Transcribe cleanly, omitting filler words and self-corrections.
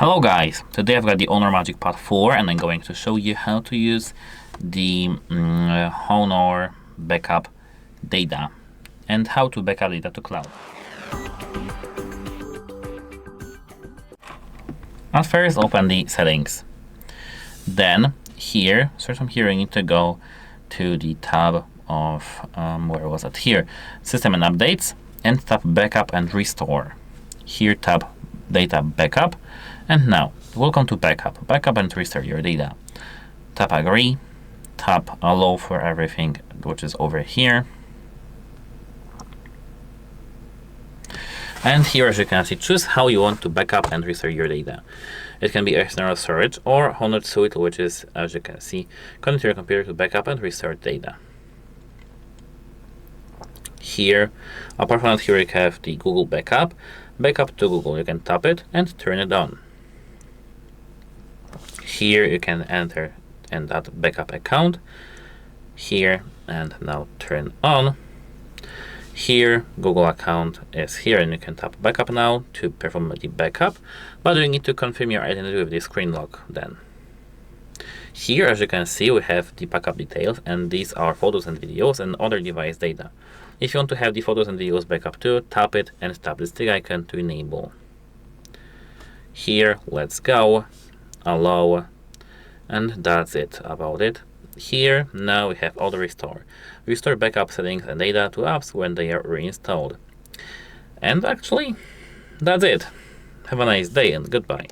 Hello guys, today I've got the HONOR MagicPad 4 and I'm going to show you how to use the HONOR backup data and how to backup data to cloud. At first open the settings. Then here, search from here, you need to go to the tab of, where was it? Here, System and Updates, and tap Backup and Restore. Here tap Data Backup, and now welcome to backup and restore your data. Tap Agree, tap Allow for everything which is over here, and here, as you can see, choose how you want to backup and restore your data. It can be external storage or HONOR Suite, which is, as you can see, connect to your computer to backup and restore data. Here, apart from that, here you have the Google backup to Google. You can tap it and turn it on. Here you can enter and add backup account here, and now turn on. Here Google account is here, and you can tap backup now to perform the backup, but you need to confirm your identity with the screen lock then. Here, as you can see, we have the backup details, and these are photos and videos and other device data. If you want to have the photos and videos backup too, tap it and tap the stick icon to enable. Here, let's go, allow, and that's it about it. Here, now we have auto restore. Restore backup settings and data to apps when they are reinstalled. And actually, that's it. Have a nice day and goodbye.